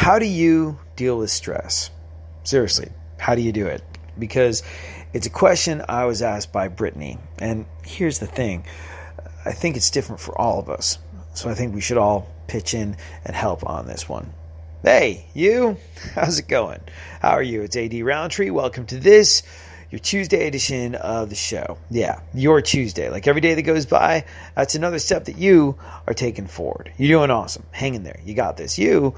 How do you deal with stress? Seriously, how do you do it? Because it's a question I was asked by Brittany. And here's the thing. I think it's different for all of us. So I think we should all pitch in and help on this one. Hey, you. How's it going? How are you? It's AD Roundtree. Welcome to this, your Tuesday edition of the show. Yeah, your Tuesday. Like every day that goes by, that's another step that you are taking forward. You're doing awesome. Hang in there. You got this. You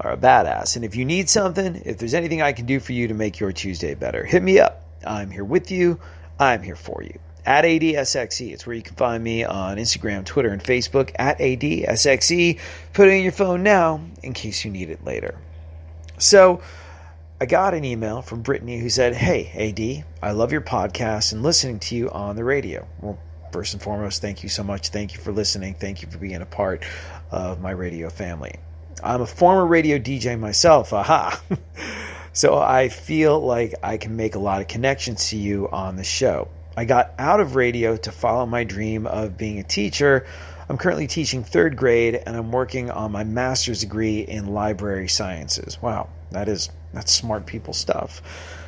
are a badass. And if you need something, if there's anything I can do for you to make your Tuesday better, hit me up. I'm here with you. I'm here for you. At ADSXE. It's where you can find me on Instagram, Twitter, and Facebook at ADSXE. Put it in your phone now in case you need it later. So I got an email from Brittany who said, "Hey, AD, I love your podcast and listening to you on the radio." Well, first and foremost, thank you so much. Thank you for listening. Thank you for being a part of my radio family. I'm a former radio DJ myself. Aha. So I feel like I can make a lot of connections to you on the show. I got out of radio to follow my dream of being a teacher. I'm currently teaching third grade, and I'm working on my master's degree in library sciences. Wow, that's smart people stuff.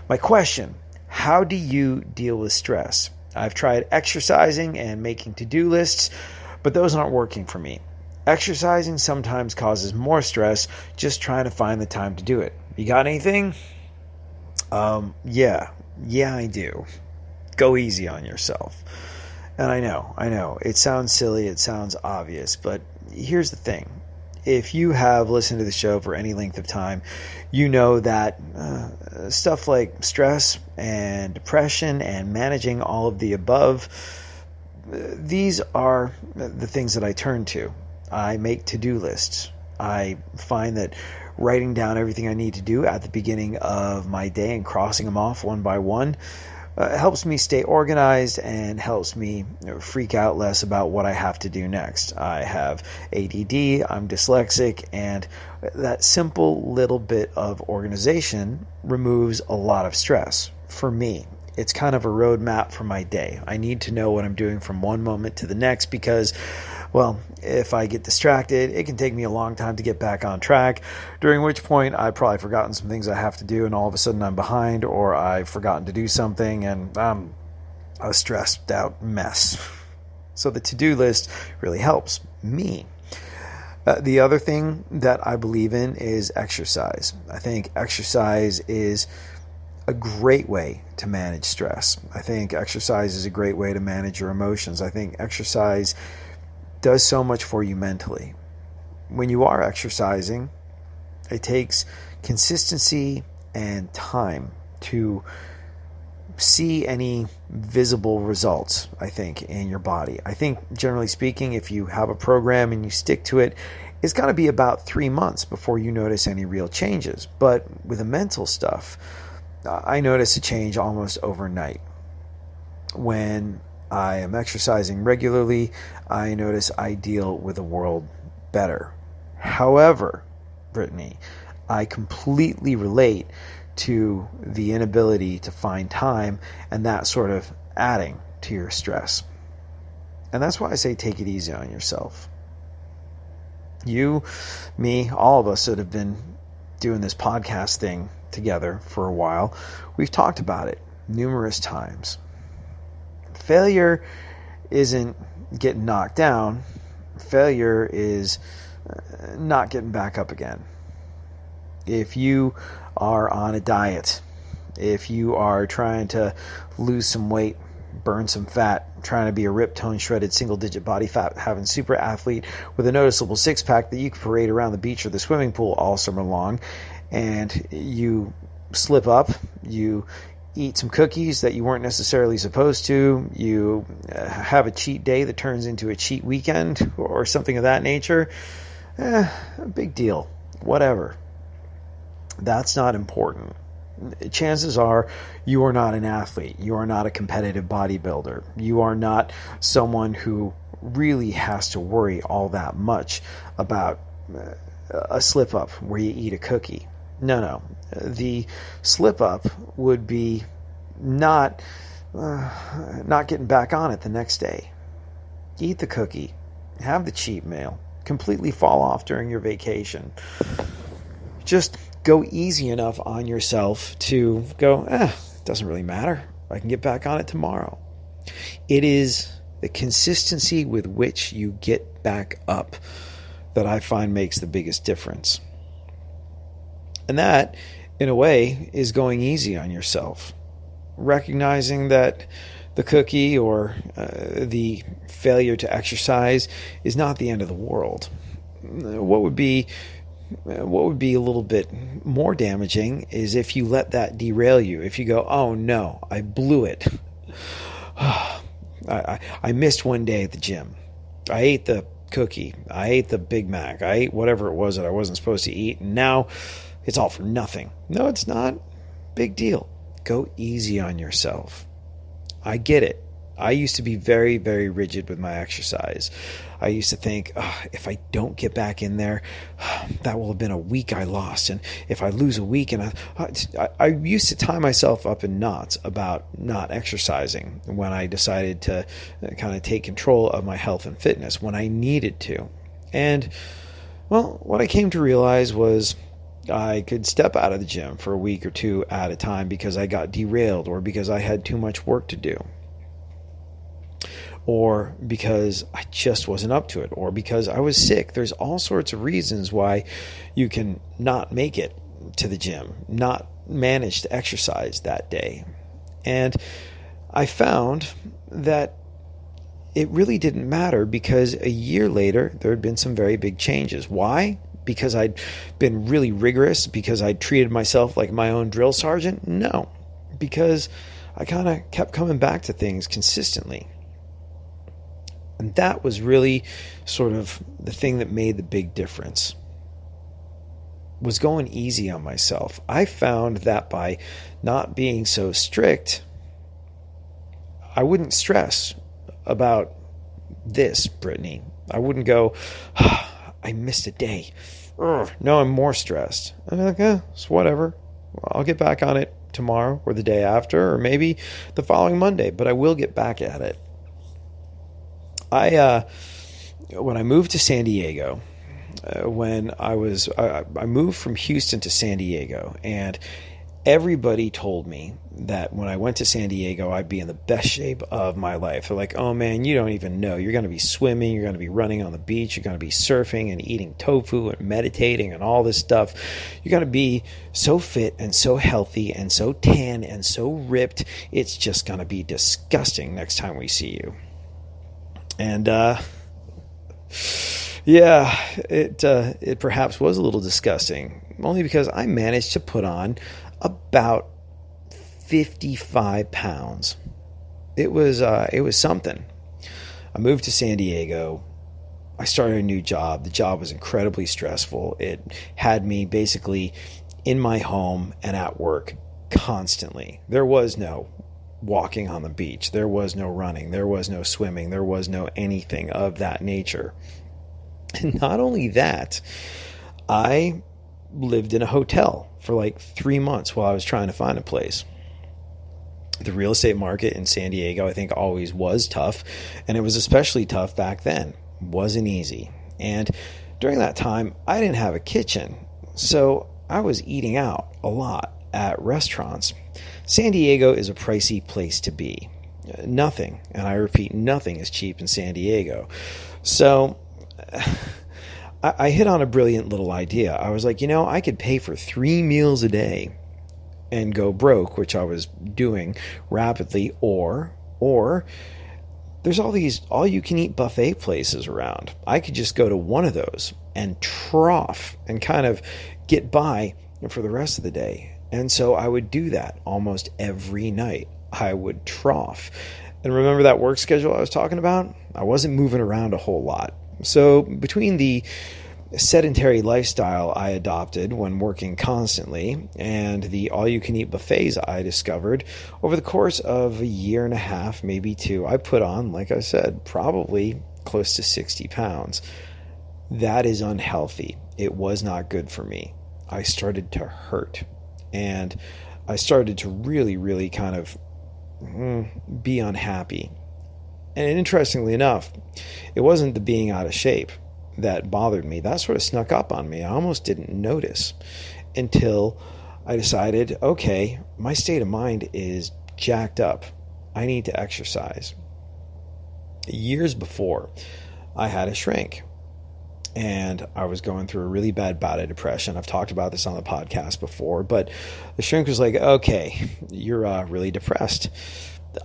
My question, how do you deal with stress? I've tried exercising and making to-do lists, but those aren't working for me. Exercising sometimes causes more stress just trying to find the time to do it. You got anything? Yeah, I do. Go easy on yourself. And I know, it sounds silly, it sounds obvious, but here's the thing. If you have listened to the show for any length of time, you know that stuff like stress and depression and managing all of the above, these are the things that I turn to. I make to-do lists. I find that writing down everything I need to do at the beginning of my day and crossing them off one by one helps me stay organized and helps me freak out less about what I have to do next. I have ADD, I'm dyslexic, and that simple little bit of organization removes a lot of stress for me. It's kind of a roadmap for my day. I need to know what I'm doing from one moment to the next because, well, if I get distracted, it can take me a long time to get back on track, during which point I've probably forgotten some things I have to do and all of a sudden I'm behind, or I've forgotten to do something and I'm a stressed out mess. So the to-do list really helps me. The other thing that I believe in is exercise. I think exercise is a great way to manage stress. I think exercise is a great way to manage your emotions. I think exercise does so much for you mentally. When you are exercising, it takes consistency and time to see any visible results, I think, in your body. I think, generally speaking, if you have a program and you stick to it, it's got to be about 3 months before you notice any real changes. But with the mental stuff, I notice a change almost overnight. When I am exercising regularly, I notice I deal with the world better. However, Brittany, I completely relate to the inability to find time and that sort of adding to your stress. And that's why I say take it easy on yourself. You, me, all of us that have been doing this podcast thing together for a while, we've talked about it numerous times. Failure isn't getting knocked down. Failure is not getting back up again. If you are on a diet, if you are trying to lose some weight, burn some fat, trying to be a ripped, toned, shredded, single-digit body fat having super athlete with a noticeable six-pack that you can parade around the beach or the swimming pool all summer long, and you slip up, you eat some cookies that you weren't necessarily supposed to, you have a cheat day that turns into a cheat weekend or something of that nature, big deal, whatever. That's not important. Chances are you are not an athlete. You are not a competitive bodybuilder. You are not someone who really has to worry all that much about a slip up where you eat a cookie. No. The slip up would be not getting back on it the next day. Eat the cookie. Have the cheat meal. Completely fall off during your vacation. just go easy enough on yourself to go, it doesn't really matter. I can get back on it tomorrow. It is the consistency with which you get back up that I find makes the biggest difference. And that, in a way, is going easy on yourself. Recognizing that the cookie or the failure to exercise is not the end of the world. What would be a little bit more damaging is if you let that derail you. If you go, oh no, I blew it. I missed one day at the gym. I ate the cookie. I ate the Big Mac. I ate whatever it was that I wasn't supposed to eat. And now it's all for nothing. No, it's not. Big deal. Go easy on yourself. I get it. I used to be very, very rigid with my exercise. I used to think, if I don't get back in there, that will have been a week I lost. And if I lose a week, and I used to tie myself up in knots about not exercising when I decided to kind of take control of my health and fitness when I needed to. And, well, what I came to realize was I could step out of the gym for a week or two at a time because I got derailed or because I had too much work to do, or because I just wasn't up to it, or because I was sick. There's all sorts of reasons why you can not make it to the gym, not manage to exercise that day. And I found that it really didn't matter because a year later, there had been some very big changes. Why? Because I'd been really rigorous, because I'd treated myself like my own drill sergeant? No, because I kind of kept coming back to things consistently. And that was really sort of the thing that made the big difference, was going easy on myself. I found that by not being so strict, I wouldn't stress about this, Brittany. I wouldn't go, I missed a day. No, I'm more stressed. I'm like, it's whatever. I'll get back on it tomorrow or the day after or maybe the following Monday, but I will get back at it. When I moved to San Diego, I moved from Houston to San Diego, and everybody told me that when I went to San Diego, I'd be in the best shape of my life. They're like, oh man, you don't even know. You're going to be swimming. You're going to be running on the beach. You're going to be surfing and eating tofu and meditating and all this stuff. You're going to be so fit and so healthy and so tan and so ripped. It's just going to be disgusting next time we see you. And, yeah, it perhaps was a little disgusting, only because I managed to put on about 55 pounds. It was something. I moved to San Diego. I started a new job. The job was incredibly stressful. It had me basically in my home and at work constantly. There was no walking on the beach. There was no running. There was no swimming. There was no anything of that nature. And not only that, I lived in a hotel for like 3 months while I was trying to find a place. The real estate market in San Diego, I think, always was tough, and it was especially tough back then. It wasn't easy. And during that time, I didn't have a kitchen, so I was eating out a lot at restaurants. San Diego is a pricey place to be. Nothing, and I repeat, nothing is cheap in San Diego. So I hit on a brilliant little idea. I was like, I could pay for 3 meals a day and go broke, which I was doing rapidly, or there's all these all-you-can-eat buffet places around. I could just go to one of those and trough and kind of get by for the rest of the day. And so I would do that almost every night. I would trough. And remember that work schedule I was talking about? I wasn't moving around a whole lot. So between the sedentary lifestyle I adopted when working constantly and the all-you-can-eat buffets I discovered over the course of a year and a half, maybe 2, I put on, like I said, probably close to 60 pounds. That is unhealthy. It was not good for me. I started to hurt. And I started to really, really kind of be unhappy. And interestingly enough, it wasn't the being out of shape. that bothered me, that sort of snuck up on me. I almost didn't notice until I decided, okay, my state of mind is jacked up. I need to exercise. Years before, I had a shrink, and I was going through a really bad bout of depression. I've talked about this on the podcast before, but the shrink was like, okay, you're really depressed.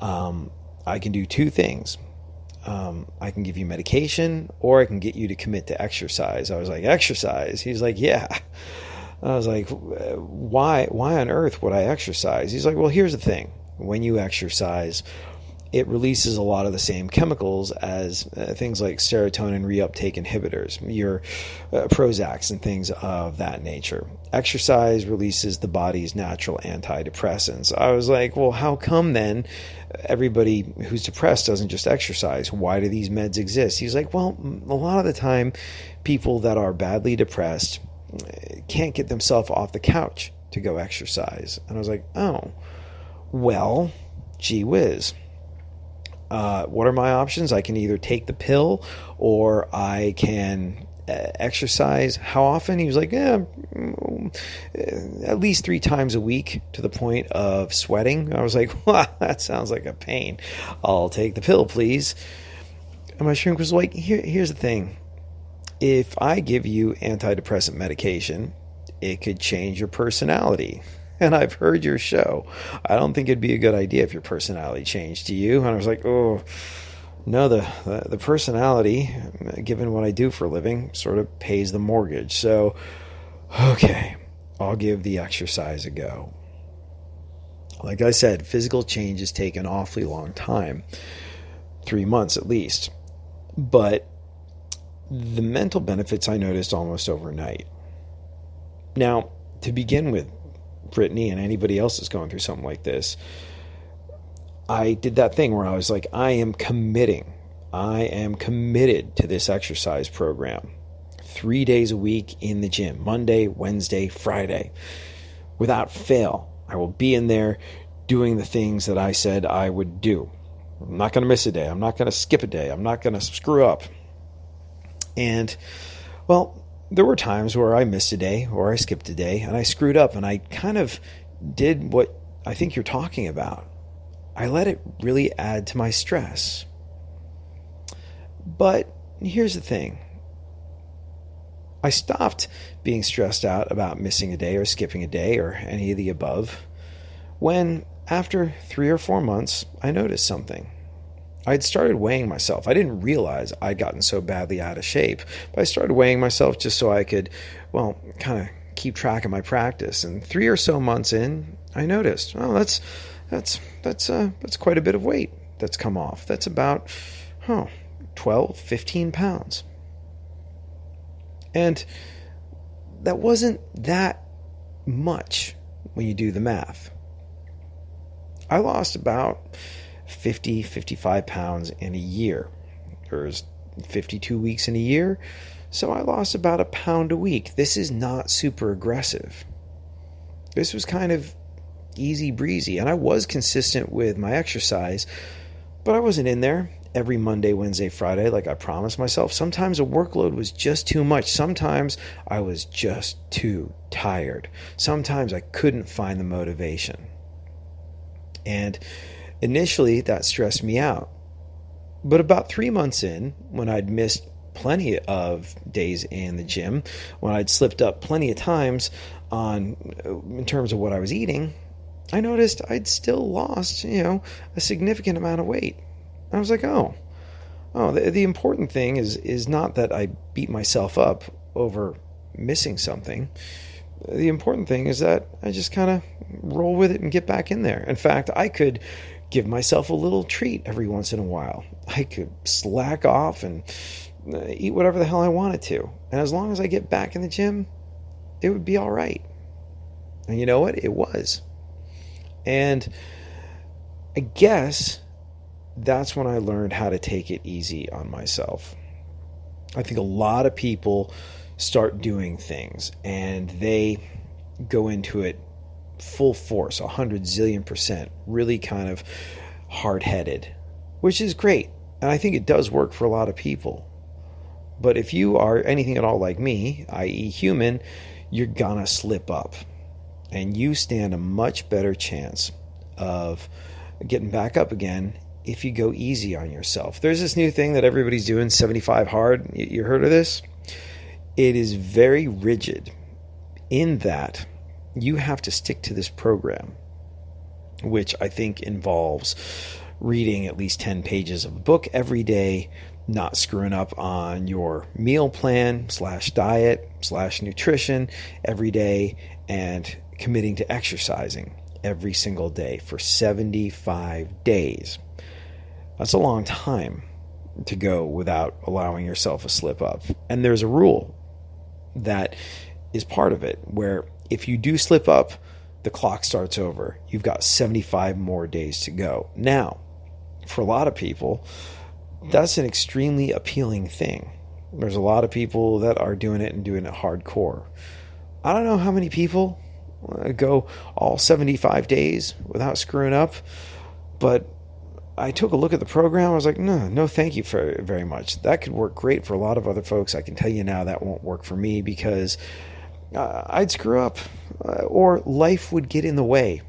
I can do two things. I can give you medication, or I can get you to commit to exercise. I was like, exercise? He's like, yeah. I was like, why on earth would I exercise? He's like, well, here's the thing. When you exercise, it releases a lot of the same chemicals as things like serotonin reuptake inhibitors, your Prozacs and things of that nature. Exercise releases the body's natural antidepressants. I was like, well, how come then everybody who's depressed doesn't just exercise? Why do these meds exist? He's like, well, a lot of the time people that are badly depressed can't get themselves off the couch to go exercise. And I was like, oh, well, gee whiz. What are my options? I can either take the pill or I can exercise. How often? He was like, at least 3 times a week, to the point of sweating. I was like, wow, that sounds like a pain. I'll take the pill, please. And my shrink was like, here's the thing. If I give you antidepressant medication, it could change your personality. And I've heard your show. I don't think it'd be a good idea if your personality changed to you. And I was like, oh, no, the personality, given what I do for a living, sort of pays the mortgage. So, okay, I'll give the exercise a go. Like I said, physical changes take an awfully long time, 3 months at least. But the mental benefits I noticed almost overnight. Now, to begin with, Brittany and anybody else that's going through something like this, I did that thing where I was like, I am committed to this exercise program. 3 days a week in the gym, Monday, Wednesday, Friday. Without fail, I will be in there doing the things that I said I would do. I'm not going to miss a day. I'm not going to skip a day. I'm not going to screw up. And, well, there were times where I missed a day or I skipped a day and I screwed up, and I kind of did what I think you're talking about. I let it really add to my stress. But here's the thing. I stopped being stressed out about missing a day or skipping a day or any of the above when, after 3 or 4 months, I noticed something. I'd started weighing myself. I didn't realize I'd gotten so badly out of shape, but I started weighing myself just so I could, kind of keep track of my practice. And 3 or so months in, I noticed, that's quite a bit of weight that's come off. That's about 12, 15 pounds. And that wasn't that much when you do the math. I lost about 50, 55 pounds in a year. There's 52 weeks in a year, so I lost about 1 pound a week. This is not super aggressive. This was kind of easy breezy, and I was consistent with my exercise, but I wasn't in there every Monday, Wednesday, Friday like I promised myself. Sometimes the workload was just too much. Sometimes I was just too tired. Sometimes I couldn't find the motivation. And initially, that stressed me out. But about 3 months in, when I'd missed plenty of days in the gym, when I'd slipped up plenty of times in terms of what I was eating, I noticed I'd still lost, a significant amount of weight. I was like, the important thing is not that I beat myself up over missing something. The important thing is that I just kind of roll with it and get back in there. In fact, I could give myself a little treat every once in a while. I could slack off and eat whatever the hell I wanted to. And as long as I get back in the gym, it would be all right. And you know what? It was. And I guess that's when I learned how to take it easy on myself. I think a lot of people start doing things and they go into it full force, 100 zillion %, really kind of hard-headed, which is great. And I think it does work for a lot of people. But if you are anything at all like me, i.e. human, you're gonna slip up. And you stand a much better chance of getting back up again if you go easy on yourself. There's this new thing that everybody's doing, 75 hard. You heard of this? It is very rigid in that you have to stick to this program, which I think involves reading at least 10 pages of a book every day, not screwing up on your meal plan / diet / nutrition every day, and committing to exercising every single day for 75 days. That's a long time to go without allowing yourself a slip up. And there's a rule that is part of it where if you do slip up, the clock starts over. You've got 75 more days to go. Now, for a lot of people, that's an extremely appealing thing. There's a lot of people that are doing it and doing it hardcore. I don't know how many people go all 75 days without screwing up, but I took a look at the program. I was like, no, thank you very much. That could work great for a lot of other folks. I can tell you now that won't work for me because I'd screw up or life would get in the way.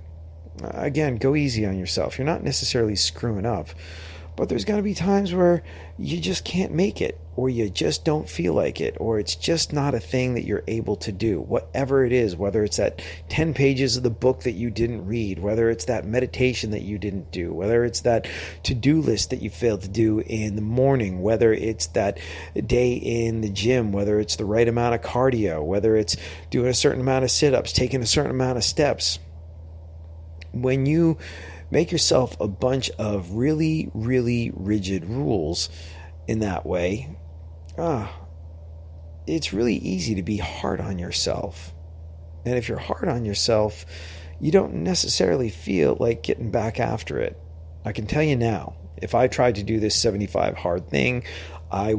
Again, go easy on yourself. You're not necessarily screwing up, but there's going to be times where you just can't make it, or you just don't feel like it, or it's just not a thing that you're able to do. Whatever it is, whether it's that 10 pages of the book that you didn't read, whether it's that meditation that you didn't do, whether it's that to-do list that you failed to do in the morning, whether it's that day in the gym, whether it's the right amount of cardio, whether it's doing a certain amount of sit-ups, taking a certain amount of steps. When you make yourself a bunch of really, really rigid rules in that way, it's really easy to be hard on yourself. And if you're hard on yourself, you don't necessarily feel like getting back after it. I can tell you now, if I tried to do this 75 hard thing, I'd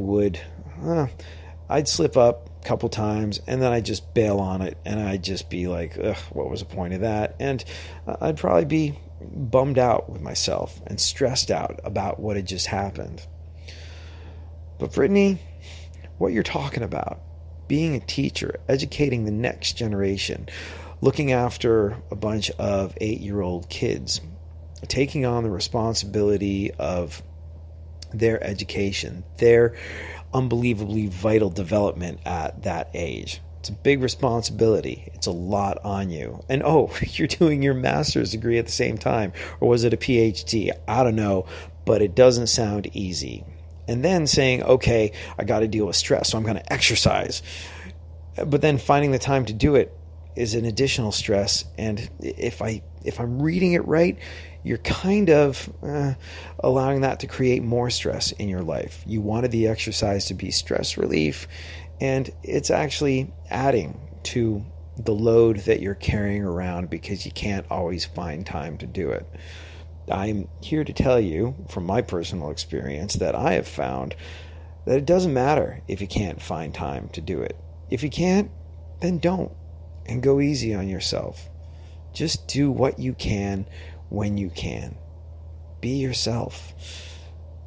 slip up a couple times and then I'd just bail on it and I'd just be like, what was the point of that? And I'd probably be bummed out with myself and stressed out about what had just happened. But Brittany, what you're talking about, being a teacher, educating the next generation, looking after a bunch of 8-year-old kids, taking on the responsibility of their education, their unbelievably vital development at that age. It's a big responsibility. It's a lot on you. And you're doing your master's degree at the same time. Or was it a PhD? I don't know, but it doesn't sound easy. And then saying, okay, I got to deal with stress, so I'm going to exercise. But then finding the time to do it is an additional stress. And if I'm reading it right, you're kind of allowing that to create more stress in your life. You wanted the exercise to be stress relief, and it's actually adding to the load that you're carrying around because you can't always find time to do it. I'm here to tell you from my personal experience that I have found that it doesn't matter if you can't find time to do it. If you can't, then don't, and go easy on yourself. Just do what you can when you can. Be yourself.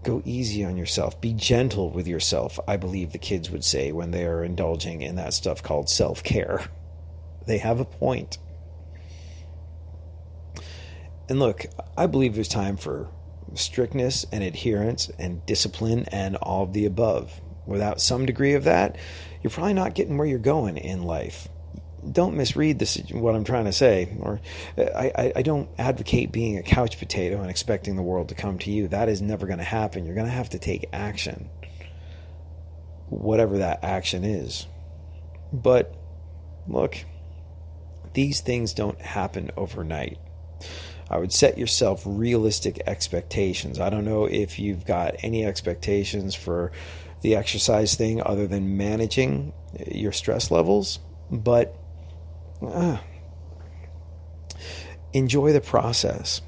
Go easy on yourself. Be gentle with yourself, I believe the kids would say when they are indulging in that stuff called self-care. They have a point. And look, I believe there's time for strictness and adherence and discipline and all of the above. Without some degree of that, you're probably not getting where you're going in life. Don't misread this, what I'm trying to say. Or I don't advocate being a couch potato and expecting the world to come to you. That is never going to happen. You're going to have to take action, whatever that action is. But look, these things don't happen overnight. I would set yourself realistic expectations. I don't know if you've got any expectations for the exercise thing other than managing your stress levels, but enjoy the process.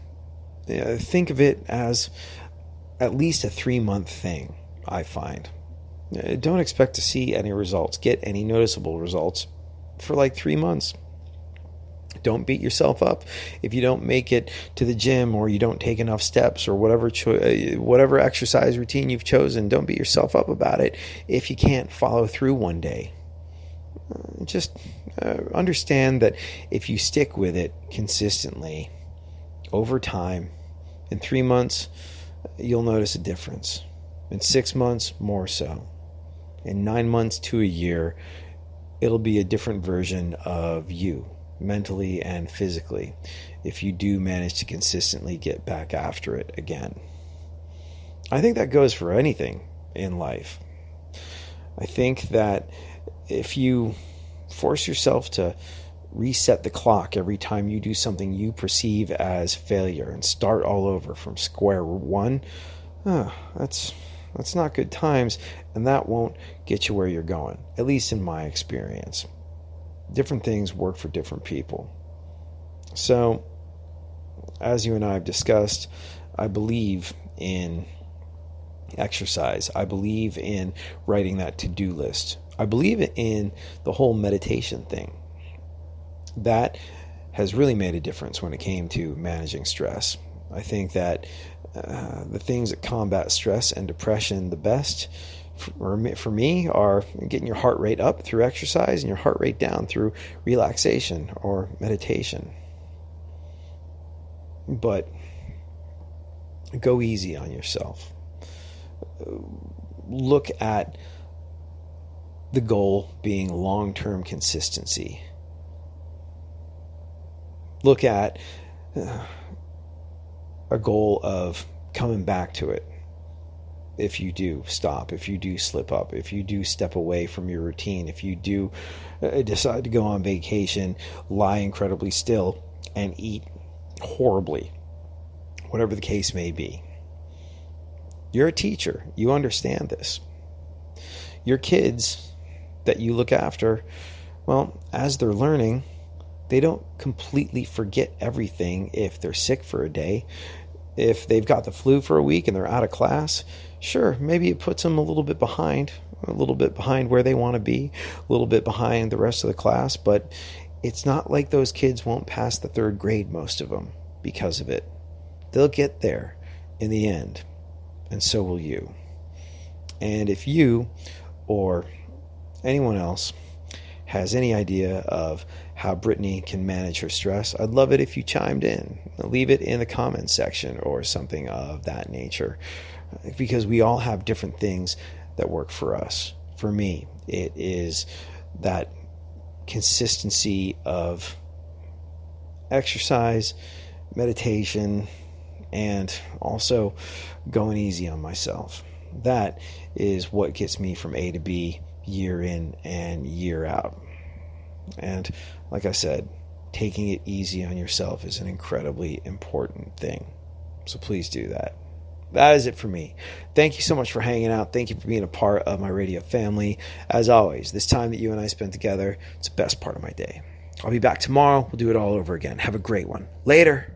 Think of it as at least a 3-month thing, I find. Don't expect to see any results, get any noticeable results for like 3 months. Don't beat yourself up if you don't make it to the gym, or you don't take enough steps, or whatever exercise routine you've chosen. Don't beat yourself up about it if you can't follow through one day. Just understand that if you stick with it consistently over time, in 3 months, you'll notice a difference. In 6 months, more so. In 9 months to a year, it'll be a different version of you, mentally and physically, if you do manage to consistently get back after it again. I think that goes for anything in life. I think that if you force yourself to reset the clock every time you do something you perceive as failure and start all over from square one, that's not good times, and that won't get you where you're going, at least in my experience. Different things work for different people. So, as you and I have discussed, I believe in exercise. I believe in writing that to-do list. I believe in the whole meditation thing. That has really made a difference when it came to managing stress. I think that the things that combat stress and depression the best for me are getting your heart rate up through exercise and your heart rate down through relaxation or meditation. But go easy on yourself. Look at the goal being long-term consistency. Look at a goal of coming back to it. If you do stop, if you do slip up, if you do step away from your routine, if you do decide to go on vacation, lie incredibly still, and eat horribly, whatever the case may be. You're a teacher. You understand this. Your kids that you look after, well, as they're learning, they don't completely forget everything if they're sick for a day. If they've got the flu for a week and they're out of class, sure, maybe it puts them a little bit behind where they want to be, a little bit behind the rest of the class, but it's not like those kids won't pass the 3rd grade, most of them, because of it. They'll get there in the end, and so will you. And if you or anyone else has any idea of how Brittany can manage her stress, I'd love it if you chimed in. Leave it in the comments section or something of that nature, because we all have different things that work for us. For me, it is that consistency of exercise, meditation, and also going easy on myself. That is what gets me from A to B year in and year out. And like I said, taking it easy on yourself is an incredibly important thing. So please do that. That is it for me. Thank you so much for hanging out. Thank you for being a part of my radio family. As always, this time that you and I spent together, it's the best part of my day. I'll be back tomorrow. We'll do it all over again. Have a great one. Later.